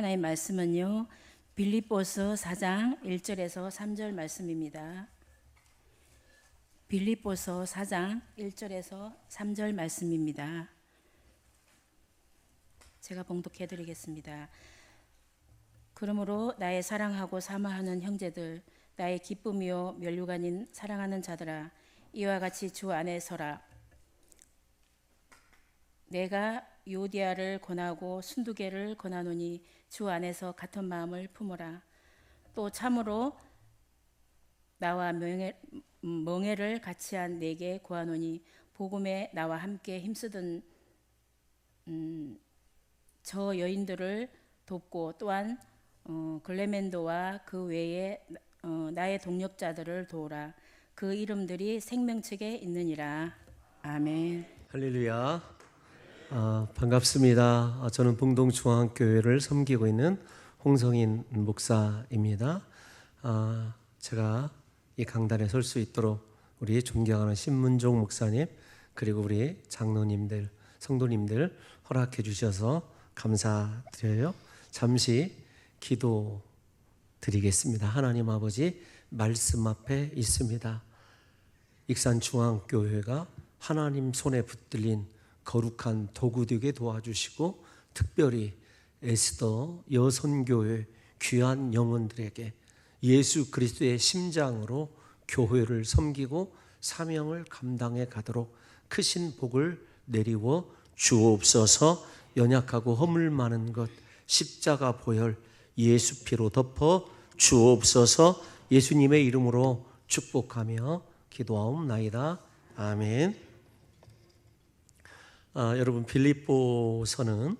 하나님 말씀은요, 빌립보서 4장 1절에서 3절 말씀입니다. 빌립보서 4장 1절에서 3절 말씀입니다. 제가 봉독해 드리겠습니다. 그러므로 나의 사랑하고 사모하는 형제들, 나의 기쁨이요 면류가 아닌 사랑하는 자들아, 이와 같이 주 안에 서라. 내가 유오디아를 권하고 순두계를 권하노니 주 안에서 같은 마음을 품으라. 또 참으로 나와 멍에를 같이 한 내게 구하노니 복음에 나와 함께 힘쓰던 저 여인들을 돕고 또한 글레멘도와 그 외에 나의 동력자들을 도우라. 그 이름들이 생명책에 있느니라. 아멘. 할렐루야. 반갑습니다. 저는 봉동중앙교회를 섬기고 있는 홍성인 목사입니다. 제가 이 강단에 설 수 있도록 우리 존경하는 신문종 목사님, 그리고 우리 장로님들, 성도님들 허락해 주셔서 감사드려요. 잠시 기도 드리겠습니다. 하나님 아버지, 말씀 앞에 있습니다. 익산중앙교회가 하나님 손에 붙들린 거룩한 도구 되게 도와주시고, 특별히 에스더 여선교회 귀한 영혼들에게 예수 그리스도의 심장으로 교회를 섬기고 사명을 감당해 가도록 크신 복을 내리워 주옵소서. 연약하고 허물 많은 것 십자가 보혈 예수 피로 덮어 주옵소서. 예수님의 이름으로 축복하며 기도하옵나이다. 아멘. 여러분, 빌립보서는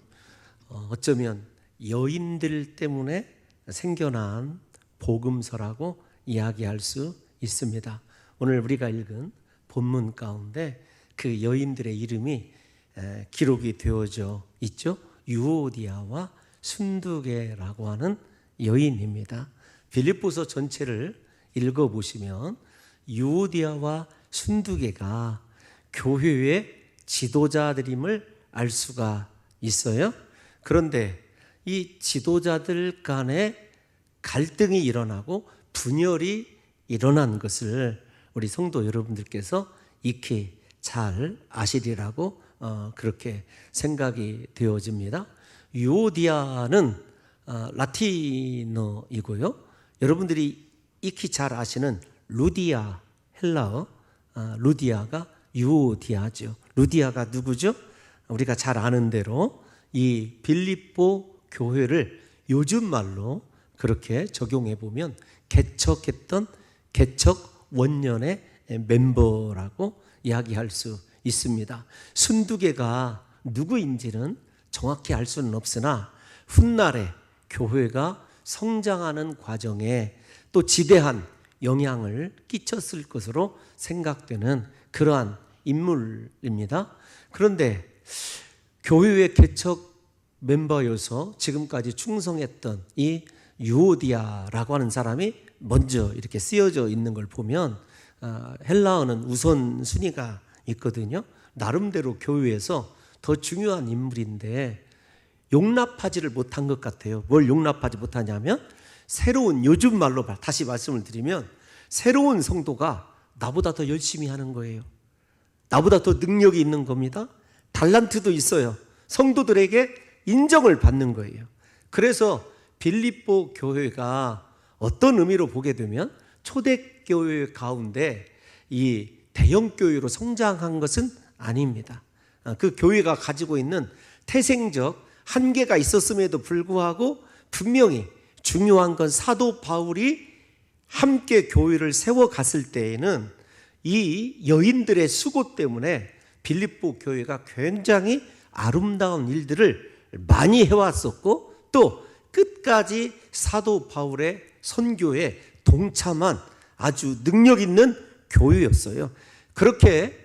어쩌면 여인들 때문에 생겨난 복음서라고 이야기할 수 있습니다. 오늘 우리가 읽은 본문 가운데 그 여인들의 이름이 기록이 되어져 있죠. 유오디아와 순두계라고 하는 여인입니다. 빌립보서 전체를 읽어보시면 유오디아와 순두계가 교회의 지도자들임을 알 수가 있어요. 그런데 이 지도자들 간에 갈등이 일어나고 분열이 일어난 것을 우리 성도 여러분들께서 익히 잘 아시리라고 그렇게 생각이 되어집니다. 유오디아는 라틴어이고요. 여러분들이 익히 잘 아시는 루디아, 헬라어 루디아가 유오디아죠. 루디아가 누구죠? 우리가 잘 아는 대로 이 빌립보 교회를 요즘 말로 그렇게 적용해 보면 개척했던 개척 원년의 멤버라고 이야기할 수 있습니다. 순두계가 누구인지는 정확히 알 수는 없으나 훗날에 교회가 성장하는 과정에 또 지대한 영향을 끼쳤을 것으로 생각되는 그러한 인물입니다. 그런데 교회의 개척 멤버여서 지금까지 충성했던 이 유오디아라고 하는 사람이 먼저 이렇게 쓰여져 있는 걸 보면 헬라어는 우선순위가 있거든요. 나름대로 교회에서 더 중요한 인물인데 용납하지를 못한 것 같아요. 뭘 용납하지 못하냐면 새로운, 요즘 말로 다시 말씀을 드리면 새로운 성도가 나보다 더 열심히 하는 거예요. 나보다 더 능력이 있는 겁니다. 달란트도 있어요. 성도들에게 인정을 받는 거예요. 그래서 빌립보 교회가 어떤 의미로 보게 되면 초대교회 가운데 이 대형교회로 성장한 것은 아닙니다. 그 교회가 가지고 있는 태생적 한계가 있었음에도 불구하고 분명히 중요한 건 사도 바울이 함께 교회를 세워갔을 때에는 이 여인들의 수고 때문에 빌립보 교회가 굉장히 아름다운 일들을 많이 해왔었고, 또 끝까지 사도 바울의 선교에 동참한 아주 능력 있는 교회였어요. 그렇게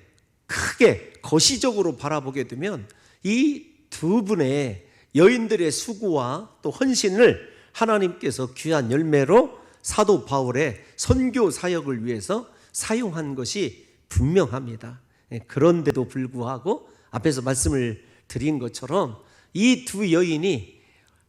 크게 거시적으로 바라보게 되면 이 두 분의 여인들의 수고와 또 헌신을 하나님께서 귀한 열매로 사도 바울의 선교 사역을 위해서 사용한 것이 분명합니다. 그런데도 불구하고 앞에서 말씀을 드린 것처럼 이 두 여인이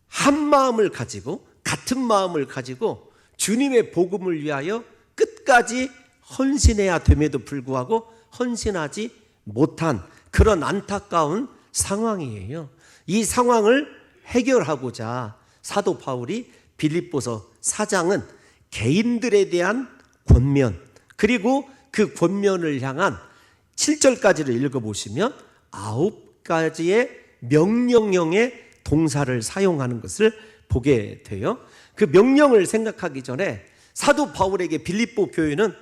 한 마음을 가지고 같은 마음을 가지고 주님의 복음을 위하여 끝까지 헌신해야 됨에도 불구하고 헌신하지 못한 그런 안타까운 상황이에요. 이 상황을 해결하고자 사도 바울이 빌립보서 4장은 개인들에 대한 권면, 그리고 그 권면을 향한 7절까지를 읽어보시면 9가지의 명령형의 동사를 사용하는 것을 보게 돼요. 그 명령을 생각하기 전에 사도 바울에게 빌립보 교회는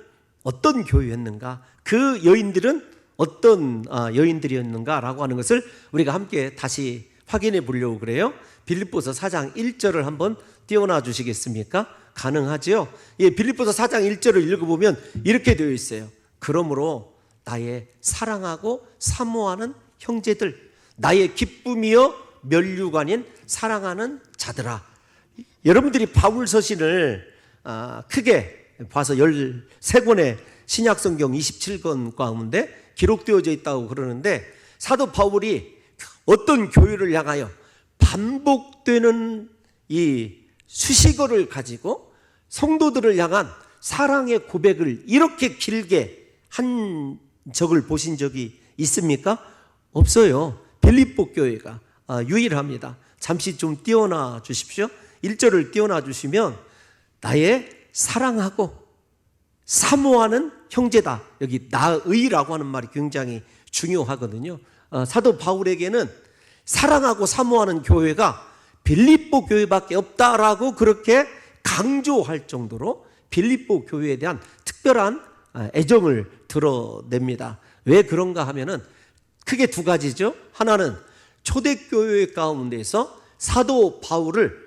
어떤 교회였는가, 그 여인들은 어떤 여인들이었는가라고 하는 것을 우리가 함께 다시 확인해 보려고 그래요. 빌립보서 4장 1절을 한번 띄워놔 주시겠습니까? 가능하지요? 예, 빌립보서 4장 1절을 읽어보면 이렇게 되어 있어요. 그러므로 나의 사랑하고 사모하는 형제들, 나의 기쁨이요 면류관인 사랑하는 자들아. 여러분들이 바울 서신을 크게 봐서 13권의 신약성경 27권 가운데 기록되어져 있다고 그러는데, 사도 바울이 어떤 교회를 향하여 반복되는 이 수식어를 가지고 성도들을 향한 사랑의 고백을 이렇게 길게 한 적을 보신 적이 있습니까? 없어요. 빌립보 교회가 유일합니다. 잠시 좀 띄워놔 주십시오. 1절을 띄워놔 주시면 나의 사랑하고 사모하는 형제다. 여기 나의라고 하는 말이 굉장히 중요하거든요. 사도 바울에게는 사랑하고 사모하는 교회가 빌립보 교회밖에 없다라고 그렇게 강조할 정도로 빌립보 교회에 대한 특별한 애정을 드러냅니다. 왜 그런가 하면은 크게 두 가지죠. 하나는 초대교회 가운데서 사도 바울을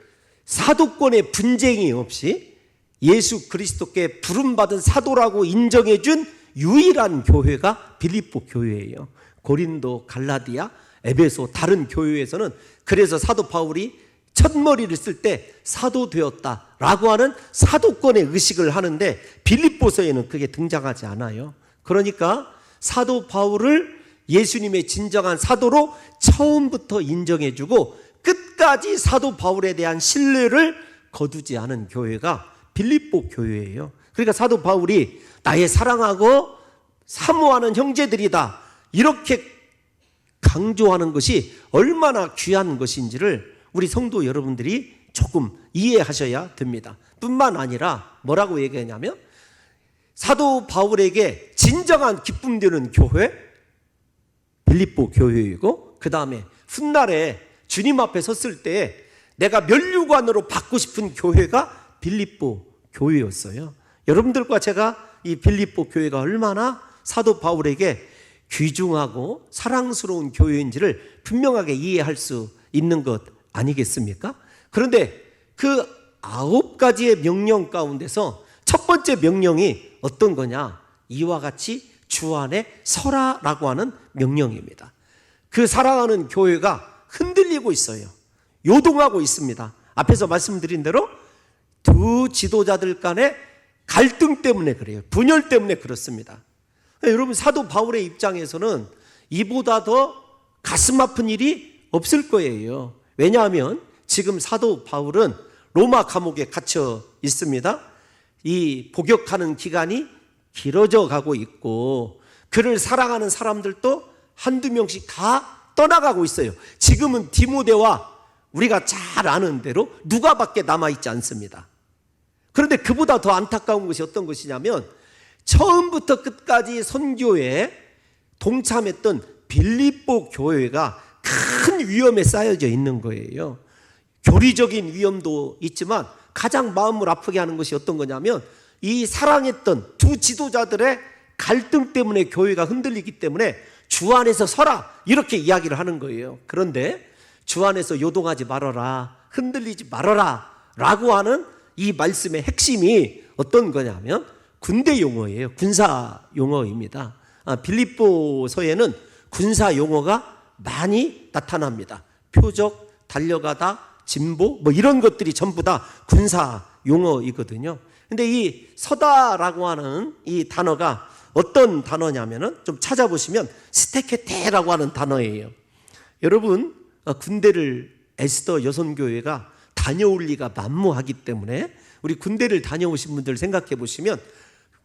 사도권의 분쟁이 없이 예수 그리스도께 부름받은 사도라고 인정해준 유일한 교회가 빌립보 교회예요. 고린도, 갈라디아, 에베소 다른 교회에서는 그래서 사도 바울이 첫머리를 쓸 때 사도 되었다라고 하는 사도권의 의식을 하는데 빌립보서에는 그게 등장하지 않아요. 그러니까 사도 바울을 예수님의 진정한 사도로 처음부터 인정해주고 끝까지 사도 바울에 대한 신뢰를 거두지 않은 교회가 빌립보 교회예요. 그러니까 사도 바울이 나의 사랑하고 사모하는 형제들이다 이렇게 강조하는 것이 얼마나 귀한 것인지를 우리 성도 여러분들이 조금 이해하셔야 됩니다. 뿐만 아니라 뭐라고 얘기하냐면 사도 바울에게 진정한 기쁨 되는 교회 빌립보 교회이고, 그 다음에 훗날에 주님 앞에 섰을 때 내가 면류관으로 받고 싶은 교회가 빌립보 교회였어요. 여러분들과 제가 이 빌립보 교회가 얼마나 사도 바울에게 귀중하고 사랑스러운 교회인지를 분명하게 이해할 수 있는 것 아니겠습니까? 그런데 그 9가지의 명령 가운데서 첫 번째 명령이 어떤 거냐? 이와 같이 주 안에 서라라고 하는 명령입니다. 그 사랑하는 교회가 흔들리고 있어요. 요동하고 있습니다. 앞에서 말씀드린 대로 두 지도자들 간의 갈등 때문에 그래요. 분열 때문에 그렇습니다. 여러분, 사도 바울의 입장에서는 이보다 더 가슴 아픈 일이 없을 거예요. 왜냐하면 지금 사도 바울은 로마 감옥에 갇혀 있습니다. 이 복역하는 기간이 길어져 가고 있고 그를 사랑하는 사람들도 한두 명씩 다 떠나가고 있어요. 지금은 디모데와 우리가 잘 아는 대로 누가밖에 남아있지 않습니다. 그런데 그보다 더 안타까운 것이 어떤 것이냐면 처음부터 끝까지 선교에 동참했던 빌립보 교회가 큰 위험에 쌓여져 있는 거예요. 교리적인 위험도 있지만 가장 마음을 아프게 하는 것이 어떤 거냐면 이 사랑했던 두 지도자들의 갈등 때문에 교회가 흔들리기 때문에 주 안에서 서라 이렇게 이야기를 하는 거예요. 그런데 주 안에서 요동하지 말아라, 흔들리지 말아라 라고 하는 이 말씀의 핵심이 어떤 거냐면 군대 용어예요. 군사 용어입니다. 빌립보서에는 군사 용어가 많이 나타납니다. 표적, 달려가다, 진보 뭐 이런 것들이 전부 다 군사 용어이거든요. 근데 이 서다라고 하는 이 단어가 어떤 단어냐면은 좀 찾아보시면 스테케테라고 하는 단어예요. 여러분 군대를 에스더 여선교회가 다녀올 리가 만무하기 때문에 우리 군대를 다녀오신 분들 생각해 보시면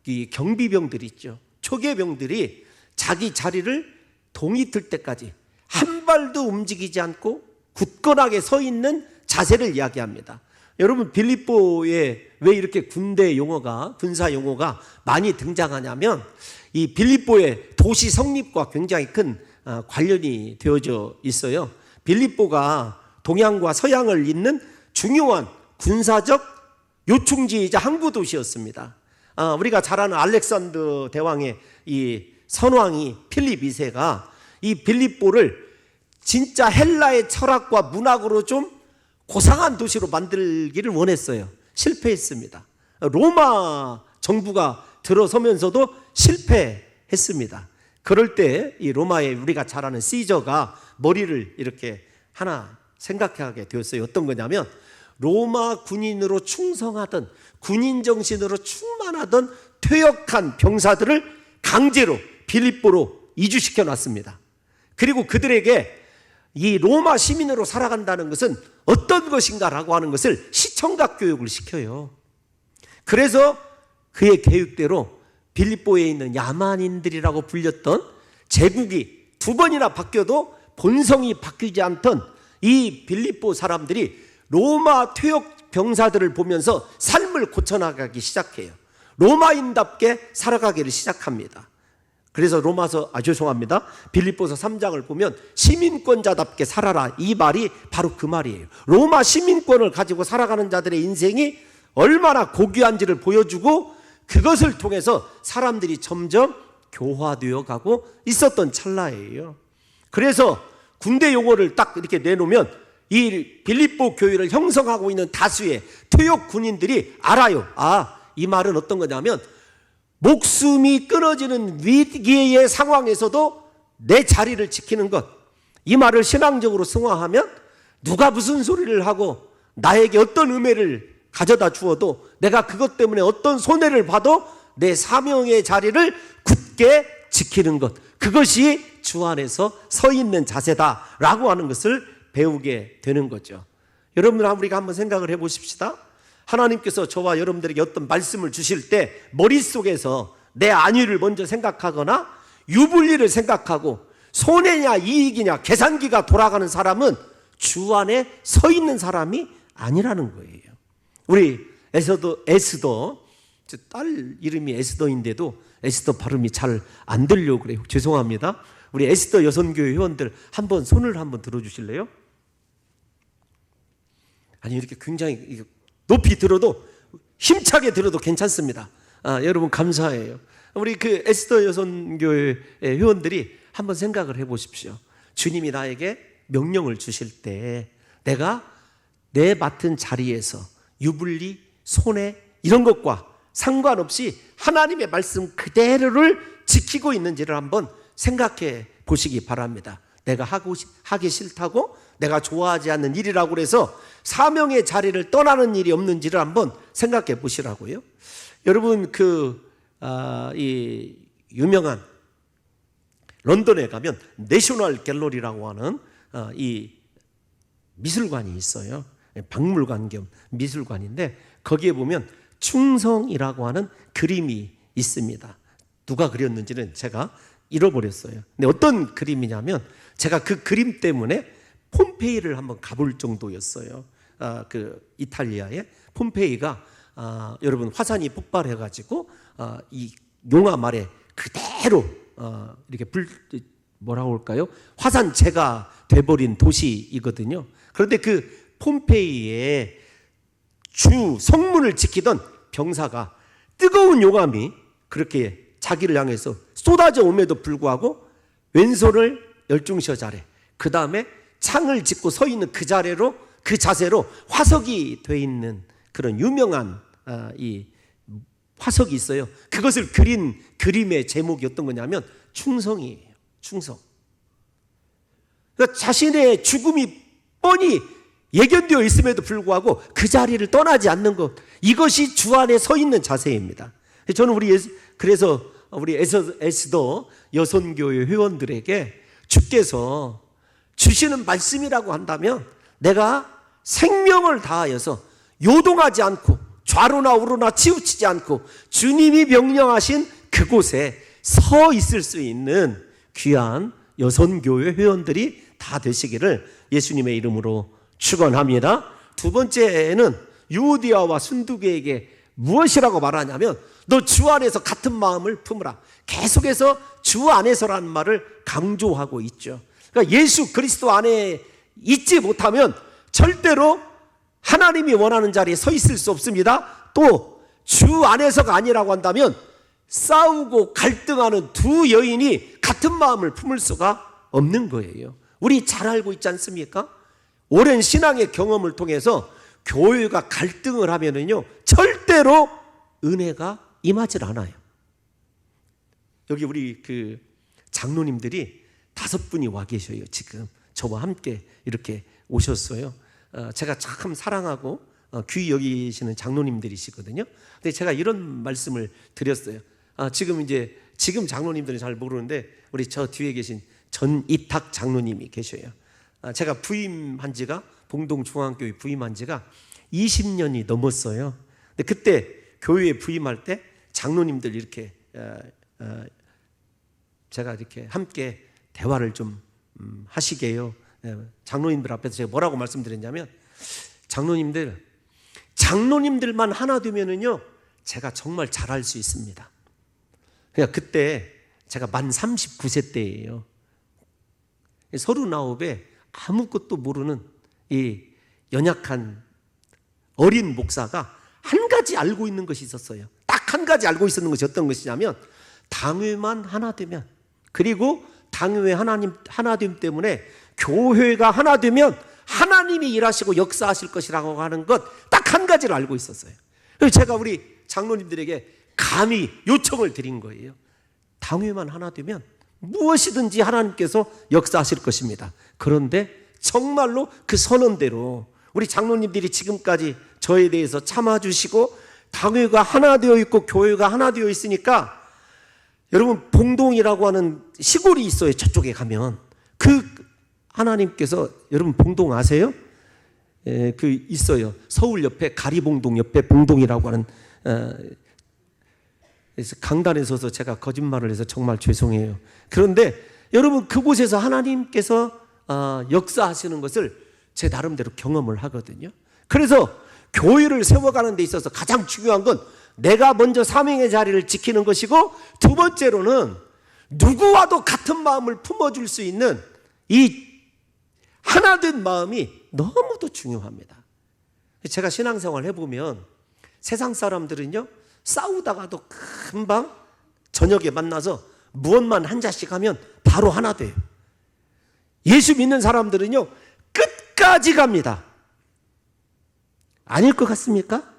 이 경비병들이 있죠. 초계병들이 자기 자리를 동이 틀 때까지 한 발도 움직이지 않고 굳건하게 서 있는 자세를 이야기합니다. 여러분, 빌립보에 왜 이렇게 군대 용어가, 군사 용어가 많이 등장하냐면 이 빌립보의 도시 성립과 굉장히 큰 관련이 되어져 있어요. 빌립보가 동양과 서양을 잇는 중요한 군사적 요충지이자 항구 도시였습니다. 우리가 잘 아는 알렉산더 대왕의 이 선왕이 필립 2세가 이 빌립보를 진짜 헬라의 철학과 문학으로 좀 고상한 도시로 만들기를 원했어요. 실패했습니다. 로마 정부가 들어서면서도 실패했습니다. 그럴 때 이 로마의 우리가 잘 아는 시저가 머리를 이렇게 하나 생각하게 되었어요. 어떤 거냐면 로마 군인으로 충성하던, 군인 정신으로 충만하던 퇴역한 병사들을 강제로 빌립보로 이주시켜 놨습니다. 그리고 그들에게 이 로마 시민으로 살아간다는 것은 어떤 것인가라고 하는 것을 시청각 교육을 시켜요. 그래서 그의 계획대로 빌립보에 있는 야만인들이라고 불렸던 제국이 두 번이나 바뀌어도 본성이 바뀌지 않던 이 빌립보 사람들이 로마 퇴역 병사들을 보면서 삶을 고쳐나가기 시작해요. 로마인답게 살아가기를 시작합니다. 그래서 죄송합니다. 빌립보서 3장을 보면 시민권자답게 살아라, 이 말이 바로 그 말이에요. 로마 시민권을 가지고 살아가는 자들의 인생이 얼마나 고귀한지를 보여주고 그것을 통해서 사람들이 점점 교화되어 가고 있었던 찰나예요. 그래서 군대 용어를 딱 이렇게 내놓으면 이 빌립보 교회를 형성하고 있는 다수의 퇴역 군인들이 알아요. 이 말은 어떤 거냐면 목숨이 끊어지는 위기의 상황에서도 내 자리를 지키는 것, 이 말을 신앙적으로 승화하면 누가 무슨 소리를 하고 나에게 어떤 음해를 가져다 주어도 내가 그것 때문에 어떤 손해를 봐도 내 사명의 자리를 굳게 지키는 것, 그것이 주 안에서 서 있는 자세다라고 하는 것을 배우게 되는 거죠. 여러분들, 우리가 한번 생각을 해보십시다. 하나님께서 저와 여러분들에게 어떤 말씀을 주실 때 머릿속에서 내 안위를 먼저 생각하거나 유불리를 생각하고 손해냐 이익이냐 계산기가 돌아가는 사람은 주 안에 서 있는 사람이 아니라는 거예요. 우리 에스더, 딸 이름이 에스더인데도 에스더 발음이 잘 안 들려고 그래요. 죄송합니다. 우리 에스더 여선교회 회원들 한번 손을 한번 들어주실래요? 아니, 이렇게 굉장히 높이 들어도, 힘차게 들어도 괜찮습니다. 여러분 감사해요. 우리 그 에스더 여선교회 회원들이 한번 생각을 해보십시오. 주님이 나에게 명령을 주실 때 내가 내 맡은 자리에서 유불리, 손해 이런 것과 상관없이 하나님의 말씀 그대로를 지키고 있는지를 한번 생각해 보시기 바랍니다. 내가 하기 싫다고 내가 좋아하지 않는 일이라고 해서 사명의 자리를 떠나는 일이 없는지를 한번 생각해 보시라고요. 여러분, 이 유명한 런던에 가면 내셔널 갤러리라고 하는 이 미술관이 있어요. 박물관 겸 미술관인데 거기에 보면 충성이라고 하는 그림이 있습니다. 누가 그렸는지는 제가 잃어버렸어요. 근데 어떤 그림이냐면 제가 그 그림 때문에 폼페이를 한번 가볼 정도였어요. 그 이탈리아의 폼페이가 여러분 화산이 폭발해가지고 이 용암 아래 그대로 이렇게 뭐라고 할까요? 화산재가 돼버린 도시이거든요. 그런데 그 폼페이의 주 성문을 지키던 병사가 뜨거운 용암이 그렇게 자기를 향해서 쏟아져 오면도 불구하고 왼손을 열중셔 자래, 그 다음에 창을 짚고 서 있는 그 자세로 화석이 돼 있는 그런 유명한 이 화석이 있어요. 그것을 그린 그림의 제목이 어떤 거냐면 충성이에요. 충성. 그러니까 자신의 죽음이 뻔히 예견되어 있음에도 불구하고 그 자리를 떠나지 않는 것, 이것이 주 안에 서 있는 자세입니다. 저는 그래서 우리 에스더 여선교회 회원들에게 주께서 주시는 말씀이라고 한다면 내가 생명을 다하여서 요동하지 않고 좌로나 우로나 치우치지 않고 주님이 명령하신 그곳에 서 있을 수 있는 귀한 여선교회 회원들이 다 되시기를 예수님의 이름으로 축원합니다. 두 번째는 유오디아와 순두계에게 무엇이라고 말하냐면 너 주 안에서 같은 마음을 품으라. 계속해서 주 안에서라는 말을 강조하고 있죠. 그러니까 예수 그리스도 안에 있지 못하면 절대로 하나님이 원하는 자리에 서 있을 수 없습니다. 또 주 안에서가 아니라고 한다면 싸우고 갈등하는 두 여인이 같은 마음을 품을 수가 없는 거예요. 우리 잘 알고 있지 않습니까? 오랜 신앙의 경험을 통해서 교회가 갈등을 하면은요 절대로 은혜가 임하질 않아요. 여기 우리 그 장로님들이 5분이 와 계셔요. 지금 저와 함께 이렇게 오셨어요. 제가 참 사랑하고 귀히 여기시는 장로님들이시거든요. 근데 제가 이런 말씀을 드렸어요. 지금 장로님들은 잘 모르는데 우리 저 뒤에 계신 전이탁 장로님이 계셔요. 제가 부임한 지가 봉동중앙교회 부임한 지가 20년이 넘었어요. 근데 그때 교회에 부임할 때 장로님들 이렇게 제가 이렇게 함께 대화를 좀 하시게요. 장로님들 앞에서 제가 뭐라고 말씀드렸냐면 장로님들만 하나 되면은요 제가 정말 잘할 수 있습니다. 그러니까 그때 제가 만 39세 때예요. 39에 아무것도 모르는 이 연약한 어린 목사가 한 가지 알고 있는 것이 있었어요. 딱 한 가지 알고 있었는 것이 어떤 것이냐면 당회만 하나 되면, 그리고 당회 하나됨 때문에 교회가 하나 되면 하나님이 일하시고 역사하실 것이라고 하는 것 딱 한 가지를 알고 있었어요. 그래서 제가 우리 장로님들에게 감히 요청을 드린 거예요. 당회만 하나 되면 무엇이든지 하나님께서 역사하실 것입니다. 그런데 정말로 그 선언대로 우리 장로님들이 지금까지 저에 대해서 참아주시고 당회가 하나 되어 있고 교회가 하나 되어 있으니까, 여러분 봉동이라고 하는 시골이 있어요. 저쪽에 가면 그 하나님께서, 여러분 봉동 아세요? 그 있어요. 서울 옆에 가리봉동 옆에 봉동이라고 하는, 그래서 강단에 서서 제가 거짓말을 해서 정말 죄송해요. 그런데 여러분 그곳에서 하나님께서 역사하시는 것을 제 나름대로 경험을 하거든요. 그래서 교회를 세워가는 데 있어서 가장 중요한 건 내가 먼저 사명의 자리를 지키는 것이고, 두 번째로는 누구와도 같은 마음을 품어줄 수 있는 이 하나된 마음이 너무도 중요합니다. 제가 신앙생활 해보면 세상 사람들은요 싸우다가도 금방 저녁에 만나서 무엇만 한 잔씩 하면 바로 하나 돼요. 예수 믿는 사람들은요 끝까지 갑니다. 아닐 것 같습니까?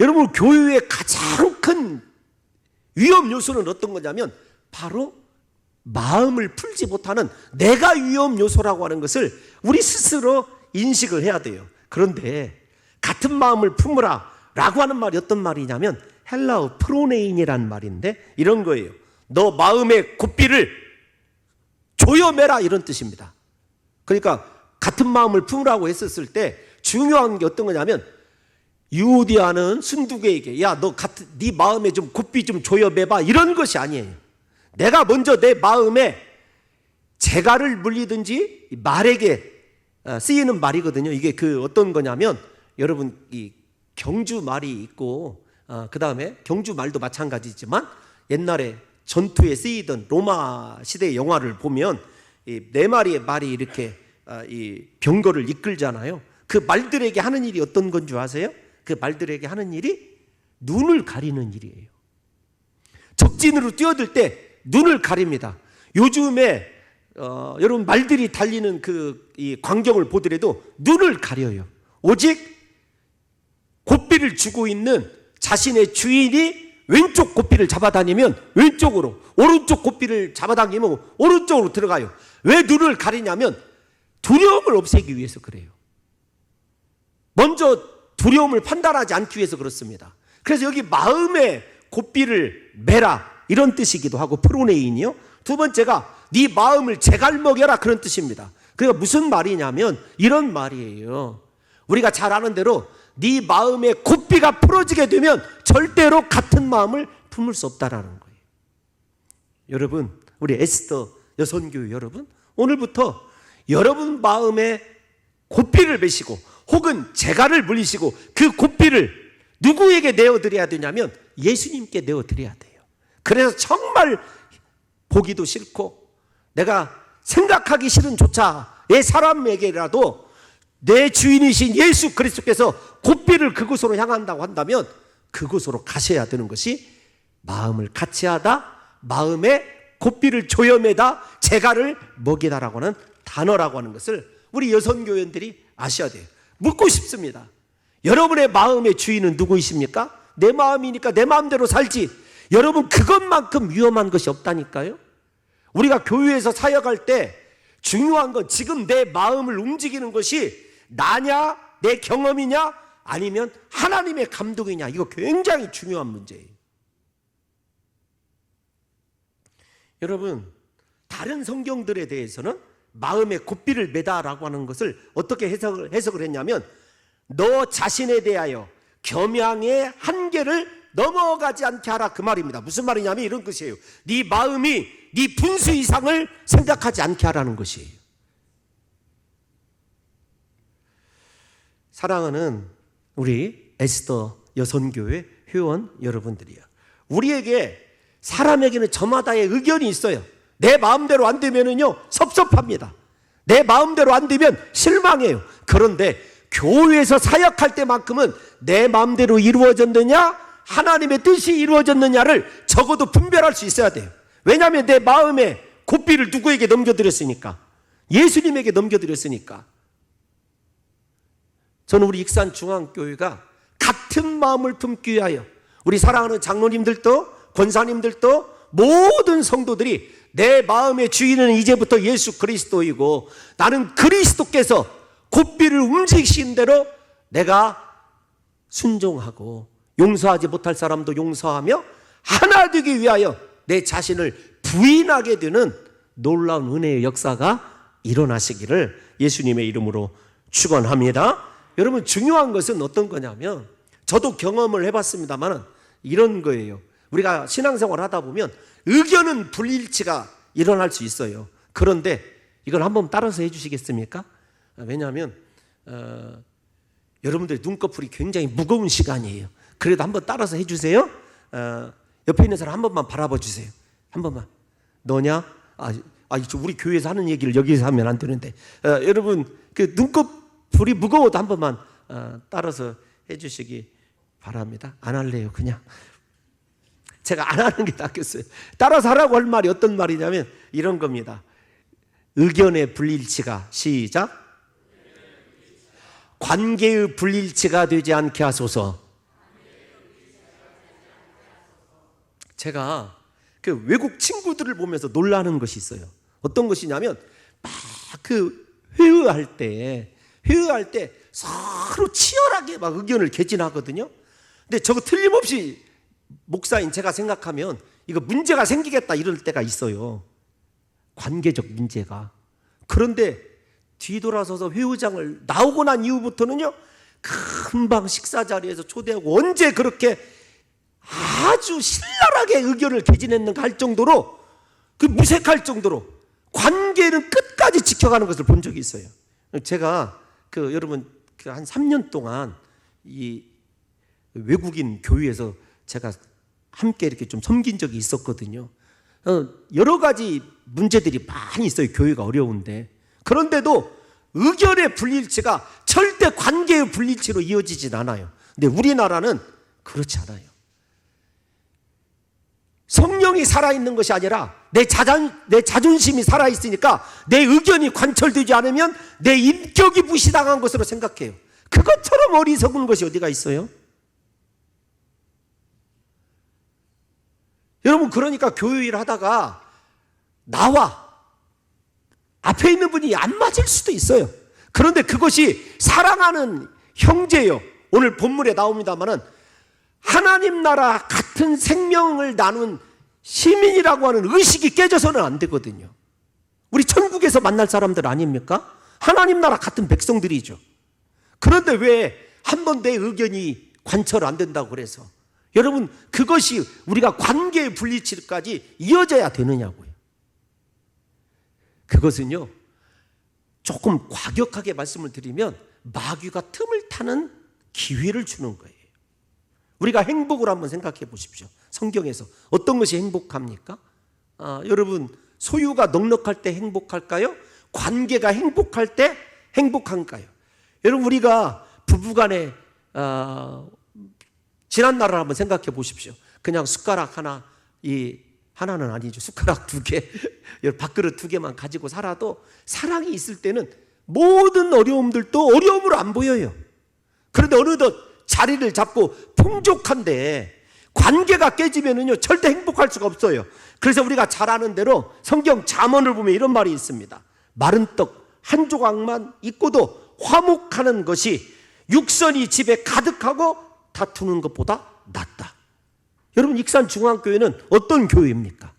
여러분 교회의 가장 큰 위험 요소는 어떤 거냐면 바로 마음을 풀지 못하는 내가 위험 요소라고 하는 것을 우리 스스로 인식을 해야 돼요. 그런데 같은 마음을 품으라 라고 하는 말이 어떤 말이냐면 헬라어 프로네인이라는 말인데 이런 거예요. 너 마음의 고삐를 조여매라, 이런 뜻입니다. 그러니까 같은 마음을 품으라고 했었을 때 중요한 게 어떤 거냐면, 유오디아는 순두계에게 야 너 네 마음에 좀 고삐 좀 조여매봐, 이런 것이 아니에요. 내가 먼저 내 마음에 재갈을 물리든지 말에게 쓰이는 말이거든요. 이게 그 어떤 거냐면, 여러분 이 경주 말이 있고 그 다음에 경주 말도 마찬가지지만 옛날에 전투에 쓰이던 로마 시대 영화를 보면 이 네 마리의 말이 이렇게 이 병거를 이끌잖아요. 그 말들에게 하는 일이 어떤 건 줄 아세요? 그 말들에게 하는 일이 눈을 가리는 일이에요. 적진으로 뛰어들 때 눈을 가립니다. 요즘에 여러분 말들이 달리는 이 광경을 보더라도 눈을 가려요. 오직 고삐를 쥐고 있는 자신의 주인이 왼쪽 고삐를 잡아다니면 왼쪽으로, 오른쪽 고삐를 잡아당기면 오른쪽으로 들어가요. 왜 눈을 가리냐면 두려움을 없애기 위해서 그래요. 먼저 두려움을 판단하지 않기 위해서 그렇습니다. 그래서 여기 마음의 고삐를 매라, 이런 뜻이기도 하고 프로네인이요. 두 번째가 네 마음을 재갈먹여라, 그런 뜻입니다. 그러니까 무슨 말이냐면 이런 말이에요. 우리가 잘 아는 대로 네 마음의 고삐가 풀어지게 되면 절대로 같은 마음을 품을 수 없다라는 거예요. 여러분, 우리 에스더 여선교회 여러분, 오늘부터 여러분 마음에 고삐를 메시고 혹은 재갈을 물리시고 그 고삐를 누구에게 내어드려야 되냐면 예수님께 내어드려야 돼요. 그래서 정말 보기도 싫고 내가 생각하기 싫은 조차의 사람에게라도 내 주인이신 예수 그리스도께서 고삐를 그곳으로 향한다고 한다면 그곳으로 가셔야 되는 것이 마음을 같이하다, 마음의 고삐를 조여매다, 재갈을 먹이다라고 하는 단어라고 하는 것을 우리 여선교회원들이 아셔야 돼요. 묻고 싶습니다. 여러분의 마음의 주인은 누구이십니까? 내 마음이니까 내 마음대로 살지. 여러분, 그것만큼 위험한 것이 없다니까요. 우리가 교회에서 사역할 때 중요한 건 지금 내 마음을 움직이는 것이 나냐, 내 경험이냐, 아니면 하나님의 감독이냐. 이거 굉장히 중요한 문제예요. 여러분, 다른 성경들에 대해서는 마음의 고삐를 매다라고 하는 것을 어떻게 해석을 했냐면 너 자신에 대하여 겸양의 한계를 넘어가지 않게 하라, 그 말입니다. 무슨 말이냐면 이런 것이에요. 네 마음이 네 분수 이상을 생각하지 않게 하라는 것이에요. 사랑하는 우리 에스더 여선교회 회원 여러분들이요, 우리에게 사람에게는 저마다의 의견이 있어요. 내 마음대로 안 되면은요 섭섭합니다. 내 마음대로 안 되면 실망해요. 그런데 교회에서 사역할 때만큼은 내 마음대로 이루어졌느냐 하나님의 뜻이 이루어졌느냐를 적어도 분별할 수 있어야 돼요. 왜냐하면 내 마음의 고삐를 누구에게 넘겨드렸으니까, 예수님에게 넘겨드렸으니까. 저는 우리 익산중앙교회가 같은 마음을 품기 위하여 우리 사랑하는 장로님들도 권사님들도 모든 성도들이 내 마음의 주인은 이제부터 예수 그리스도이고 나는 그리스도께서 고삐를 움직이신 대로 내가 순종하고 용서하지 못할 사람도 용서하며 하나 되기 위하여 내 자신을 부인하게 되는 놀라운 은혜의 역사가 일어나시기를 예수님의 이름으로 축원합니다. 여러분, 중요한 것은 어떤 거냐면 저도 경험을 해봤습니다만 이런 거예요. 우리가 신앙생활을 하다 보면 의견은 불일치가 일어날 수 있어요. 그런데 이걸 한번 따라서 해주시겠습니까? 왜냐하면 여러분들의 눈꺼풀이 굉장히 무거운 시간이에요. 그래도 한번 따라서 해주세요. 옆에 있는 사람 한 번만 바라봐 주세요. 한 번만. 너냐? 우리 교회에서 하는 얘기를 여기서 하면 안 되는데 여러분, 그 눈꺼풀이 무거워도 한 번만 따라서 해주시기 바랍니다. 안 할래요, 그냥. 제가 안 하는 게 낫겠어요. 따라서 하라고 할 말이 어떤 말이냐면 이런 겁니다. 의견의 불일치가, 시작, 관계의 불일치가 되지 않게 하소서. 제가 그 외국 친구들을 보면서 놀라는 것이 있어요. 어떤 것이냐면 막 그 회의할 때 서로 치열하게 막 의견을 개진하거든요. 근데 저거 틀림없이 목사인 제가 생각하면 이거 문제가 생기겠다 이럴 때가 있어요. 관계적 문제가. 그런데 뒤돌아서서 회의장을 나오고 난 이후부터는요, 금방 식사 자리에서 초대하고 언제 그렇게 아주 신랄하게 의견을 개진했는가 할 정도로, 그 무색할 정도로 관계는 끝까지 지켜가는 것을 본 적이 있어요. 제가 여러분 한 3년 동안 이 외국인 교회에서 제가 함께 이렇게 좀 섬긴 적이 있었거든요. 여러 가지 문제들이 많이 있어요. 교회가 어려운데. 그런데도 의견의 불일치가 절대 관계의 불일치로 이어지진 않아요. 근데 우리나라는 그렇지 않아요. 성령이 살아있는 것이 아니라 내 자존심이 살아있으니까 내 의견이 관철되지 않으면 내 인격이 무시당한 것으로 생각해요. 그것처럼 어리석은 것이 어디가 있어요? 여러분, 그러니까 교회 일 하다가 나와 앞에 있는 분이 안 맞을 수도 있어요. 그런데 그것이 사랑하는 형제요, 오늘 본문에 나옵니다마는 하나님 나라 같은 생명을 나눈 시민이라고 하는 의식이 깨져서는 안 되거든요. 우리 천국에서 만날 사람들 아닙니까? 하나님 나라 같은 백성들이죠. 그런데 왜 한 번 내 의견이 관철 안 된다고 그래서 여러분 그것이 우리가 관계의 분리치까지 이어져야 되느냐고요. 그것은요 조금 과격하게 말씀을 드리면 마귀가 틈을 타는 기회를 주는 거예요. 우리가 행복을 한번 생각해 보십시오. 성경에서 어떤 것이 행복합니까? 여러분 소유가 넉넉할 때 행복할까요? 관계가 행복할 때 행복한가요? 여러분 우리가 부부간에 지난 날을 한번 생각해 보십시오. 그냥 숟가락 하나, 하나는 아니죠. 숟가락 2개, 밥그릇 2개만 가지고 살아도 사랑이 있을 때는 모든 어려움들도 어려움으로 안 보여요. 그런데 어느덧 자리를 잡고 풍족한데 관계가 깨지면은요 절대 행복할 수가 없어요. 그래서 우리가 잘 아는 대로 성경 잠언을 보면 이런 말이 있습니다. 마른 떡 한 조각만 있고도 화목하는 것이 육선이 집에 가득하고 다투는 것보다 낫다. 여러분 익산중앙교회는 어떤 교회입니까?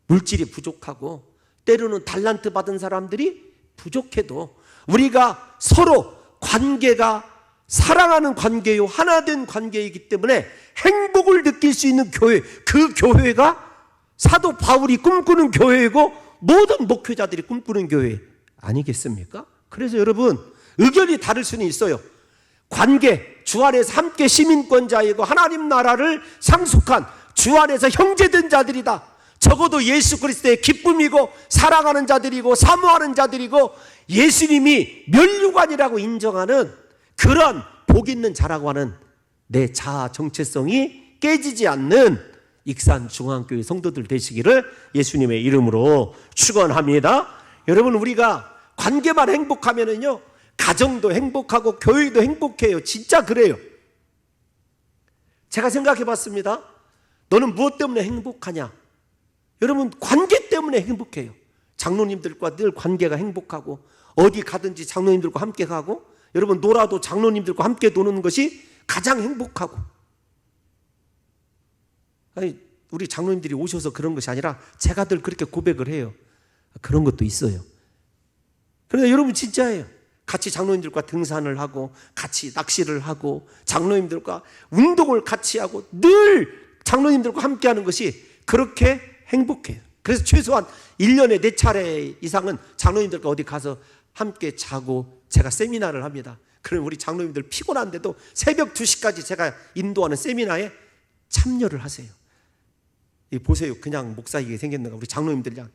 물질이 부족하고 때로는 달란트 받은 사람들이 부족해도 우리가 서로 관계가 사랑하는 관계요 하나된 관계이기 때문에 행복을 느낄 수 있는 교회, 그 교회가 사도 바울이 꿈꾸는 교회이고 모든 목회자들이 꿈꾸는 교회 아니겠습니까? 그래서 여러분 의견이 다를 수는 있어요. 관계, 주 안에서 함께 시민권자이고 하나님 나라를 상속한 주 안에서 형제된 자들이다. 적어도 예수 그리스도의 기쁨이고 사랑하는 자들이고 사모하는 자들이고 예수님이 면류관이라고 인정하는 그런 복 있는 자라고 하는 내 자아 정체성이 깨지지 않는 익산중앙교회 성도들 되시기를 예수님의 이름으로 축원합니다. 여러분 우리가 관계만 행복하면은요 가정도 행복하고 교회도 행복해요. 진짜 그래요. 제가 생각해 봤습니다. 너는 무엇 때문에 행복하냐? 여러분 관계 때문에 행복해요. 장로님들과 늘 관계가 행복하고 어디 가든지 장로님들과 함께 가고 여러분 놀아도 장로님들과 함께 노는 것이 가장 행복하고 아니 우리 장로님들이 오셔서 그런 것이 아니라 제가 늘 그렇게 고백을 해요. 그런 것도 있어요. 그런데 여러분 진짜예요. 같이 장로님들과 등산을 하고 같이 낚시를 하고 장로님들과 운동을 같이 하고 늘 장로님들과 함께하는 것이 그렇게 행복해요. 그래서 최소한 1년에 4차례 이상은 장로님들과 어디 가서 함께 자고 제가 세미나를 합니다. 그럼 우리 장로님들 피곤한데도 새벽 2시까지 제가 인도하는 세미나에 참여를 하세요. 보세요. 그냥 목사이게 생겼는가. 우리 장로님들이랑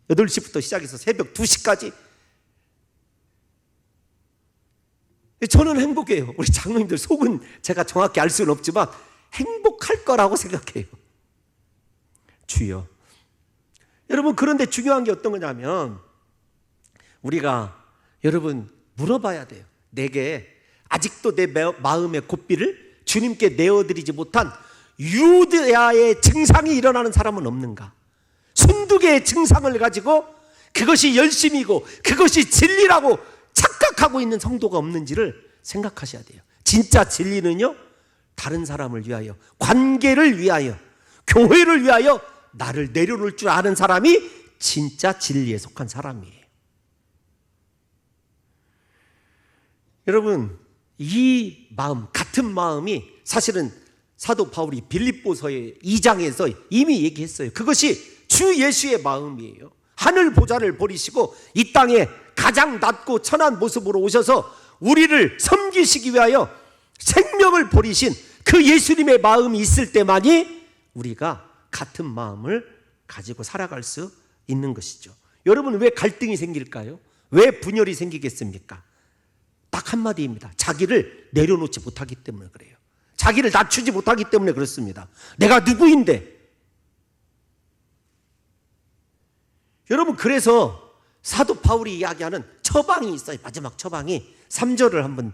8시부터 시작해서 새벽 2시까지 저는 행복해요. 우리 장로님들 속은 제가 정확히 알 수는 없지만 행복할 거라고 생각해요. 주여. 여러분 그런데 중요한 게 어떤 거냐면 우리가 여러분 물어봐야 돼요. 내게 아직도 내 마음의 고삐를 주님께 내어드리지 못한 유대야의 증상이 일어나는 사람은 없는가? 순두개의 증상을 가지고 그것이 열심이고 그것이 진리라고 착각하고 있는 성도가 없는지를 생각하셔야 돼요. 진짜 진리는요 다른 사람을 위하여 관계를 위하여 교회를 위하여 나를 내려놓을 줄 아는 사람이 진짜 진리에 속한 사람이에요. 여러분 이 마음 같은 마음이 사실은 사도 바울이 빌립보서의 2장에서 이미 얘기했어요. 그것이 주 예수의 마음이에요. 하늘 보좌를 버리시고 이 땅에 가장 낮고 천한 모습으로 오셔서 우리를 섬기시기 위하여 생명을 버리신 그 예수님의 마음이 있을 때만이 우리가 같은 마음을 가지고 살아갈 수 있는 것이죠. 여러분 왜 갈등이 생길까요? 왜 분열이 생기겠습니까? 딱 한마디입니다. 자기를 내려놓지 못하기 때문에 그래요. 자기를 낮추지 못하기 때문에 그렇습니다. 내가 누구인데? 여러분 그래서 사도 바울이 이야기하는 처방이 있어요. 마지막 처방이 3절을 한번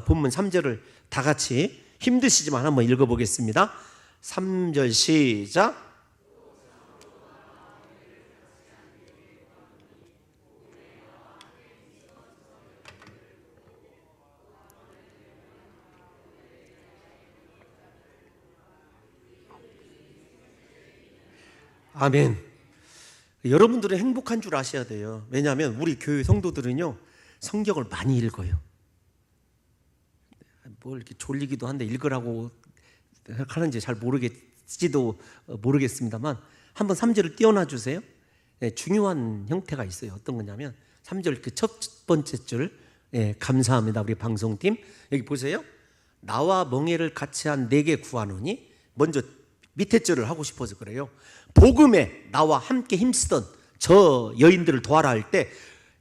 본문 3절을 다 같이 힘드시지만 한번 읽어보겠습니다. 3절 시작. 아멘. 여러분들은 행복한 줄 아셔야 돼요. 왜냐하면 우리 교회 성도들은요, 성경을 많이 읽어요. 뭐 이렇게 졸리기도 한데 읽으라고 하는지 잘 모르겠습니다만 한번 3절을 띄워놔 주세요. 네, 중요한 형태가 있어요. 어떤 거냐면 3절 그 첫 번째 줄, 감사합니다 우리 방송팀. 여기 보세요. 나와 멍에를 같이 한 내게 구하노니, 먼저 밑에 절을 하고 싶어서 그래요. 복음에 나와 함께 힘쓰던 저 여인들을 도와라 할 때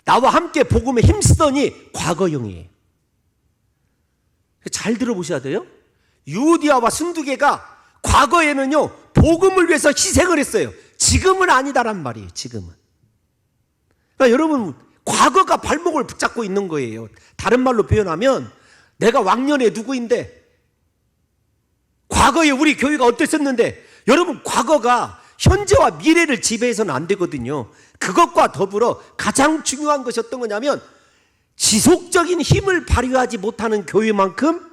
나와 함께 복음에 힘쓰더니 과거형이에요. 잘 들어보셔야 돼요. 유디아와 순두개가 과거에는요 복음을 위해서 희생을 했어요. 지금은 아니다란 말이에요. 지금은. 그러니까 여러분, 과거가 발목을 붙잡고 있는 거예요. 다른 말로 표현하면 내가 왕년에 누구인데, 과거에 우리 교회가 어땠었는데, 여러분 과거가 현재와 미래를 지배해서는 안 되거든요. 그것과 더불어 가장 중요한 것이 어떤 거냐면, 지속적인 힘을 발휘하지 못하는 교회만큼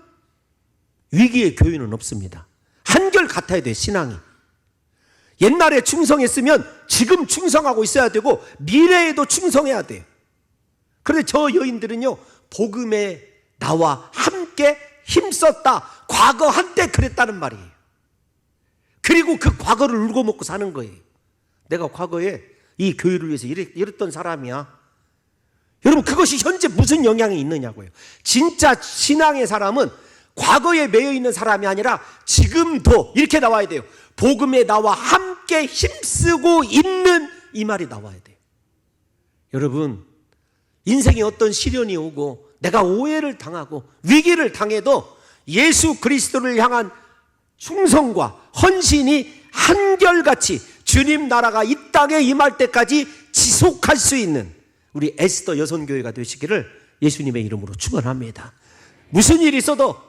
위기의 교회는 없습니다. 한결 같아야 돼요. 신앙이. 옛날에 충성했으면 지금 충성하고 있어야 되고 미래에도 충성해야 돼요. 그런데 저 여인들은요, 복음에 나와 함께 힘썼다. 과거 한때 그랬다는 말이에요. 그리고 그 과거를 울고 먹고 사는 거예요. 내가 과거에 이 교회를 위해서 이랬던 사람이야. 여러분, 그것이 현재 무슨 영향이 있느냐고요. 진짜 신앙의 사람은 과거에 매여 있는 사람이 아니라 지금도, 이렇게 나와야 돼요. 복음에 나와 함께 힘쓰고 있는, 이 말이 나와야 돼요. 여러분, 인생에 어떤 시련이 오고 내가 오해를 당하고 위기를 당해도 예수 그리스도를 향한 충성과 헌신이 한결같이 주님 나라가 이 땅에 임할 때까지 지속할 수 있는 우리 에스더 여성교회가 되시기를 예수님의 이름으로 축원합니다. 무슨 일이 있어도,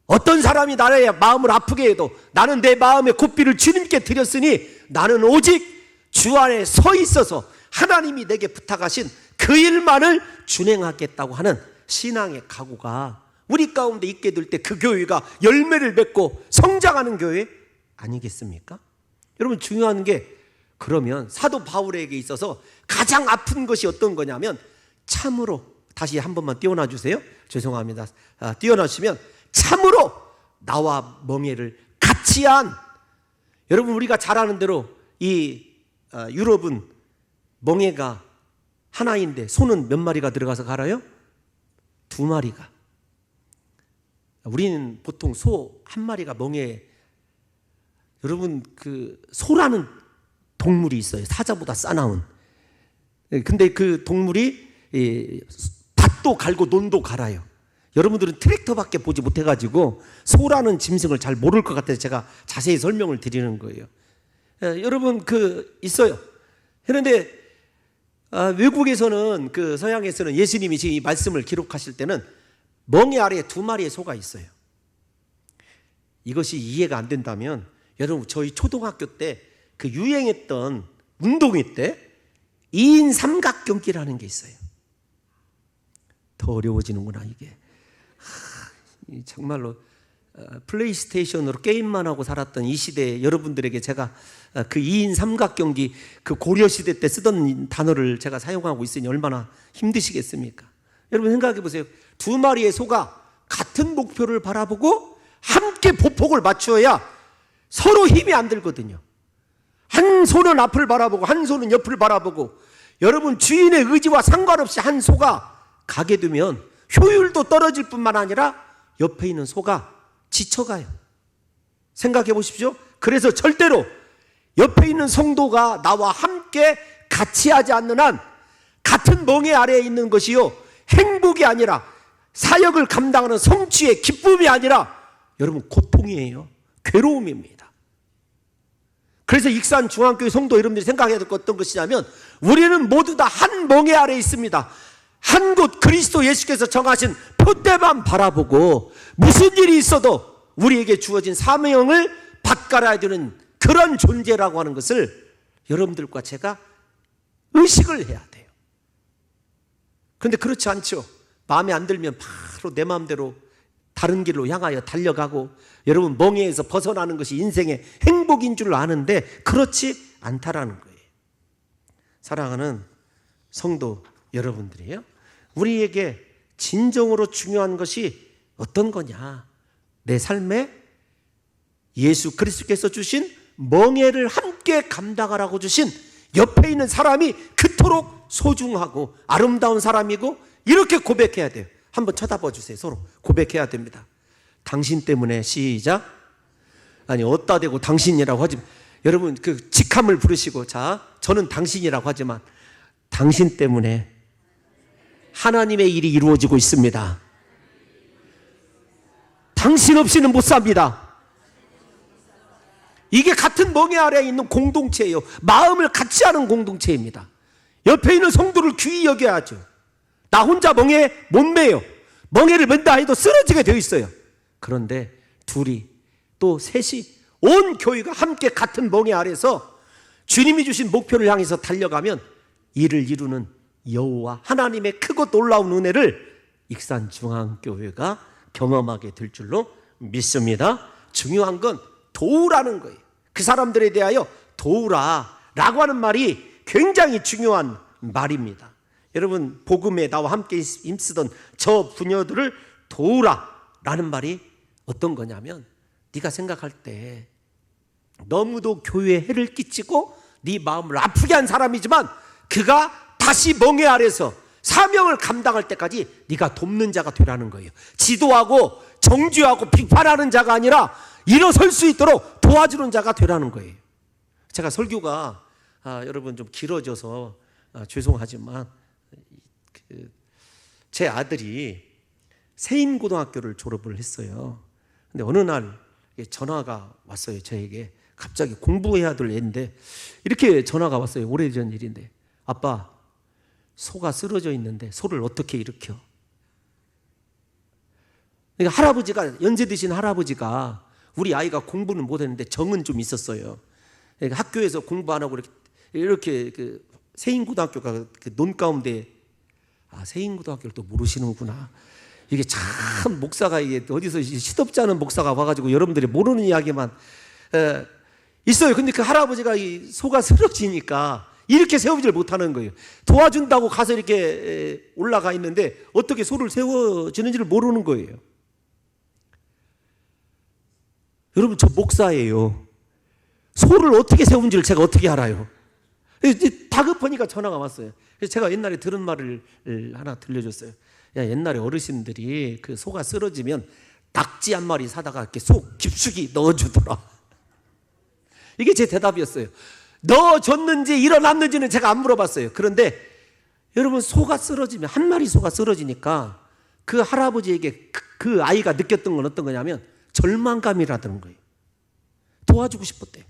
어떤 사람이 나의 마음을 아프게 해도 나는 내 마음의 고삐를 주님께 드렸으니 나는 오직 주 안에 서 있어서 하나님이 내게 부탁하신 그 일만을 준행하겠다고 하는 신앙의 각오가 우리 가운데 있게 될 때 그 교회가 열매를 맺고 성장하는 교회 아니겠습니까? 여러분, 중요한 게, 그러면 사도 바울에게 있어서 가장 아픈 것이 어떤 거냐면, 참으로, 다시 한 번만 띄워놔 주세요. 죄송합니다. 띄워놔 주시면, 참으로 나와 멍에를 같이 한, 여러분 우리가 잘 아는 대로 이 유럽은 멍에가 하나인데 소는 몇 마리가 들어가서 갈아요? 2마리가. 우리는 보통 소 1마리가 멍에, 여러분 그 소라는 동물이 있어요. 사자보다 싸나운. 근데 그 동물이 밭도 갈고 논도 갈아요. 여러분들은 트랙터밖에 보지 못해가지고 소라는 짐승을 잘 모를 것 같아서 제가 자세히 설명을 드리는 거예요. 여러분 있어요. 그런데 외국에서는, 그 서양에서는 예수님이 지금 이 말씀을 기록하실 때는 멍에 아래에 2마리의 소가 있어요. 이것이 이해가 안 된다면, 여러분 저희 초등학교 때 그 유행했던 운동회 때 2인 삼각경기라는 게 있어요. 더 어려워지는구나 이게. 정말로 플레이스테이션으로 게임만 하고 살았던 이 시대에 여러분들에게 제가 그 2인 삼각경기, 그 고려시대 때 쓰던 단어를 제가 사용하고 있으니 얼마나 힘드시겠습니까? 여러분 생각해 보세요. 2마리의 소가 같은 목표를 바라보고 함께 보폭을 맞추어야 서로 힘이 안 들거든요. 한 소는 앞을 바라보고 한 소는 옆을 바라보고, 여러분 주인의 의지와 상관없이 한 소가 가게 되면 효율도 떨어질 뿐만 아니라 옆에 있는 소가 지쳐가요. 생각해 보십시오. 그래서 절대로 옆에 있는 성도가 나와 함께 같이 하지 않는 한 같은 멍에 아래에 있는 것이요, 행복이 아니라, 사역을 감당하는 성취의 기쁨이 아니라 여러분 고통이에요. 괴로움입니다. 그래서 익산 중앙교회 성도 여러분들이 생각해야 될 것 어떤 것이냐면, 우리는 모두 다 한 멍에 아래에 있습니다. 한 곳 그리스도 예수께서 정하신 표대만 바라보고 무슨 일이 있어도 우리에게 주어진 사명을 받갈아야 되는 그런 존재라고 하는 것을 여러분들과 제가 의식을 해야 돼요. 그런데 그렇지 않죠. 마음에 안 들면 바로 내 마음대로 다른 길로 향하여 달려가고, 여러분 멍에에서 벗어나는 것이 인생의 행복인 줄 아는데 그렇지 않다라는 거예요. 사랑하는 성도 여러분들이에요. 우리에게 진정으로 중요한 것이 어떤 거냐? 내 삶에 예수 그리스도께서 주신 멍에를 함께 감당하라고 주신 옆에 있는 사람이 그토록 소중하고 아름다운 사람이고, 이렇게 고백해야 돼요. 한번 쳐다봐 주세요. 서로 고백해야 됩니다. 당신 때문에. 시작. 아니, 어따 대고 당신이라고 하지. 여러분 그 직함을 부르시고, 자, 저는 당신이라고 하지만 당신 때문에 하나님의 일이 이루어지고 있습니다. 당신 없이는 못 삽니다. 이게 같은 멍에 아래에 있는 공동체예요. 마음을 같이 하는 공동체입니다. 옆에 있는 성도를 귀히 여겨야죠. 나 혼자 멍에 못 매요. 멍에를 맨다 해도 쓰러지게 되어 있어요. 그런데 둘이 또 셋이 온 교회가 함께 같은 멍에 아래서 주님이 주신 목표를 향해서 달려가면 이를 이루는 여호와 하나님의 크고 놀라운 은혜를 익산중앙교회가 경험하게 될 줄로 믿습니다. 중요한 건 도우라는 거예요. 그 사람들에 대하여 도우라라고 하는 말이 굉장히 중요한 말입니다. 여러분 복음에 나와 함께 힘쓰던 저 부녀들을 도우라라는 말이 어떤 거냐면, 네가 생각할 때 너무도 교회에 해를 끼치고 네 마음을 아프게 한 사람이지만 그가 다시 멍에 아래서 사명을 감당할 때까지 네가 돕는 자가 되라는 거예요. 지도하고 정죄하고 비판하는 자가 아니라 일어설 수 있도록 도와주는 자가 되라는 거예요. 제가 설교가 여러분 좀 길어져서 죄송하지만 제 아들이 세인고등학교를 졸업을 했어요. 근데 어느 날 전화가 왔어요. 저에게 갑자기 공부해야 될 애인데 이렇게 전화가 왔어요. 오래전 일인데, 아빠 소가 쓰러져 있는데 소를 어떻게 일으켜? 그러니까 할아버지가, 연세 드신 할아버지가, 우리 아이가 공부는 못했는데 정은 좀 있었어요. 그러니까 학교에서 공부 안 하고 이렇게 그 세인고등학교가 그 논 가운데, 세인고등학교를 또 모르시는구나. 이게 참 목사가 이게 어디서 시덥지 않은 목사가 와가지고 여러분들이 모르는 이야기만 있어요. 근데 그 할아버지가 이 소가 쓰러지니까 이렇게 세우지를 못하는 거예요. 도와준다고 가서 이렇게 올라가 있는데 어떻게 소를 세워지는지를 모르는 거예요. 여러분 저 목사예요. 소를 어떻게 세운지를 제가 어떻게 알아요? 다급하니까 전화가 왔어요. 그래서 제가 옛날에 들은 말을 하나 들려줬어요. 야, 옛날에 어르신들이 그 소가 쓰러지면 낙지 한 마리 사다가 이렇게 소 깊숙이 넣어주더라. 이게 제 대답이었어요. 넣어줬는지 일어났는지는 제가 안 물어봤어요. 그런데 여러분 소가 쓰러지면, 한 마리 소가 쓰러지니까 그 할아버지에게 그 아이가 느꼈던 건 어떤 거냐면 절망감이라는 거예요. 도와주고 싶었대요.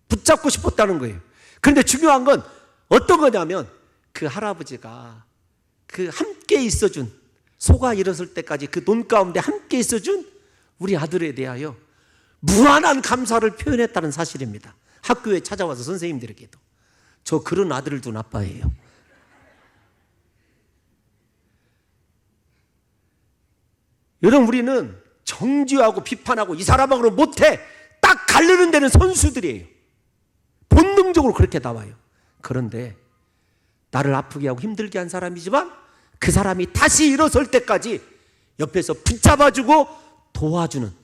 붙잡고 싶었다는 거예요. 그런데 중요한 건 어떤 거냐면 그 할아버지가 그 함께 있어준, 소가 일어설 때까지 그 논 가운데 함께 있어준 우리 아들에 대하여 무한한 감사를 표현했다는 사실입니다. 학교에 찾아와서 선생님들에게도. 저 그런 아들을 둔 아빠예요. 여러분 우리는 정죄하고 비판하고 이 사람하고는 못해 딱 가르는 데는 선수들이에요. 본능적으로 그렇게 나와요. 그런데 나를 아프게 하고 힘들게 한 사람이지만 그 사람이 다시 일어설 때까지 옆에서 붙잡아주고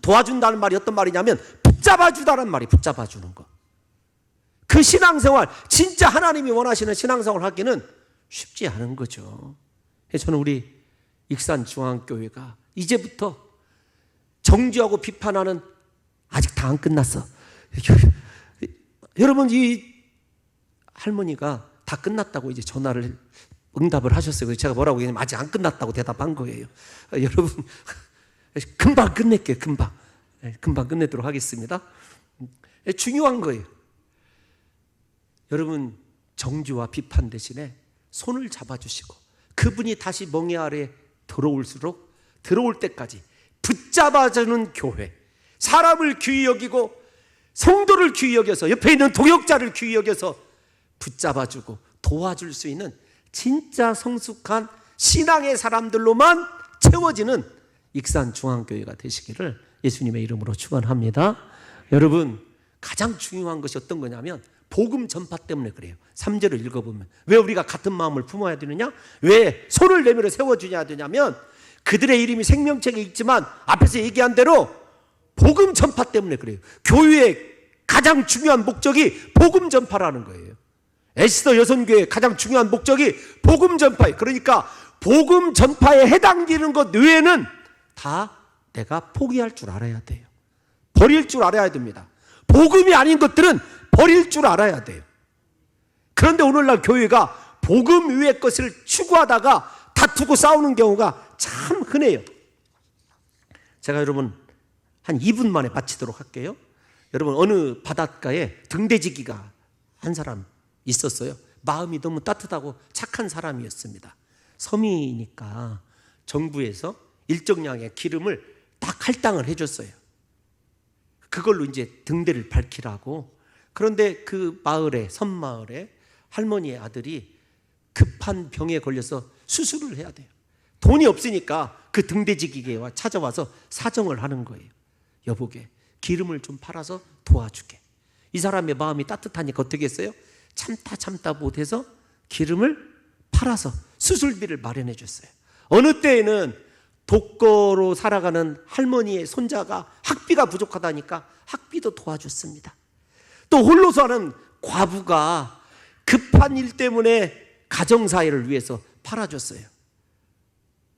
도와준다는 말이 어떤 말이냐면 붙잡아주다는 말이, 붙잡아주는 거. 그 신앙생활, 진짜 하나님이 원하시는 신앙생활을 하기는 쉽지 않은 거죠. 그래서 저는 우리 익산중앙교회가 이제부터 정죄하고 비판하는, 아직 다 안 끝났어. 여러분 이 할머니가 다 끝났다고 이제 전화를 응답을 하셨어요. 그래서 제가 뭐라고 했냐면 아직 안 끝났다고 대답한 거예요. 여러분 금방 끝낼게요. 금방 끝내도록 하겠습니다. 중요한 거예요. 여러분 정죄와 비판 대신에 손을 잡아주시고 그분이 다시 멍에 아래 들어올 때까지 붙잡아주는 교회, 사람을 귀히 여기고 성도를 귀히 여겨서 옆에 있는 동역자를 귀히 여겨서 붙잡아주고 도와줄 수 있는 진짜 성숙한 신앙의 사람들로만 채워지는 익산중앙교회가 되시기를 예수님의 이름으로 축원합니다. 여러분 가장 중요한 것이 어떤 거냐면 복음 전파 때문에 그래요. 3절을 읽어보면 왜 우리가 같은 마음을 품어야 되느냐? 왜 손을 내밀어 세워주냐 되냐면 그들의 이름이 생명책에 있지만 앞에서 얘기한 대로 복음 전파 때문에 그래요. 교회의 가장 중요한 목적이 복음 전파라는 거예요. 에스더 여선교회의 가장 중요한 목적이 복음 전파예요. 그러니까 복음 전파에 해당되는 것 외에는 다 내가 포기할 줄 알아야 돼요. 버릴 줄 알아야 됩니다. 복음이 아닌 것들은 버릴 줄 알아야 돼요. 그런데 오늘날 교회가 복음 위의 것을 추구하다가 다투고 싸우는 경우가 참 흔해요. 제가 여러분 한 2분 만에 마치도록 할게요. 여러분 어느 바닷가에 등대지기가 한 사람 있었어요. 마음이 너무 따뜻하고 착한 사람이었습니다. 섬이니까 정부에서 일정량의 기름을 딱 할당을 해줬어요. 그걸로 이제 등대를 밝히라고. 그런데 그 마을에, 섬마을에 할머니의 아들이 급한 병에 걸려서 수술을 해야 돼요. 돈이 없으니까 그 등대지기계와 찾아와서 사정을 하는 거예요. 여보게 기름을 좀 팔아서 도와줄게. 이 사람의 마음이 따뜻하니까 어떻게 했어요? 참다 못해서 기름을 팔아서 수술비를 마련해 줬어요. 어느 때에는 독거로 살아가는 할머니의 손자가 학비가 부족하다니까 학비도 도와줬습니다. 또 홀로 사는 과부가 급한 일 때문에 가정사회를 위해서 팔아줬어요.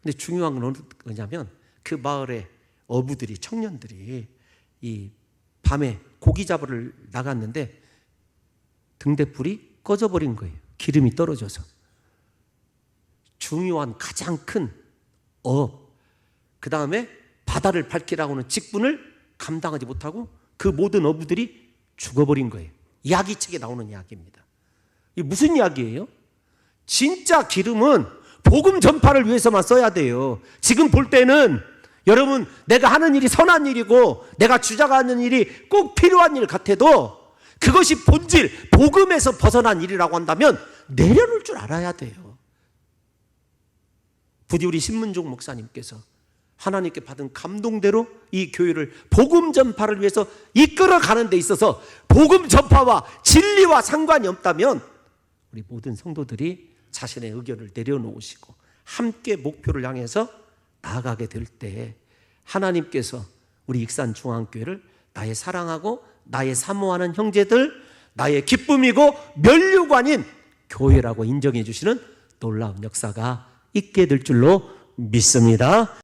근데 중요한 건 뭐냐면 그 마을의 어부들이, 청년들이 이 밤에 고기 잡으러 나갔는데 등대불이 꺼져버린 거예요. 기름이 떨어져서. 중요한 가장 큰 그 다음에 바다를 밝히라고 하는 직분을 감당하지 못하고 그 모든 어부들이 죽어버린 거예요. 이야기책에 나오는 이야기입니다. 이게 무슨 이야기예요? 진짜 기름은 복음 전파를 위해서만 써야 돼요. 지금 볼 때는 여러분 내가 하는 일이 선한 일이고 내가 주장하는 일이 꼭 필요한 일 같아도 그것이 본질 복음에서 벗어난 일이라고 한다면 내려놓을 줄 알아야 돼요. 부디 우리 신문종 목사님께서 하나님께 받은 감동대로 이 교회를 복음 전파를 위해서 이끌어가는 데 있어서 복음 전파와 진리와 상관이 없다면 우리 모든 성도들이 자신의 의견을 내려놓으시고 함께 목표를 향해서 나아가게 될 때 하나님께서 우리 익산중앙교회를 나의 사랑하고 나의 사모하는 형제들, 나의 기쁨이고 면류관인 교회라고 인정해 주시는 놀라운 역사가 있게 될 줄로 믿습니다.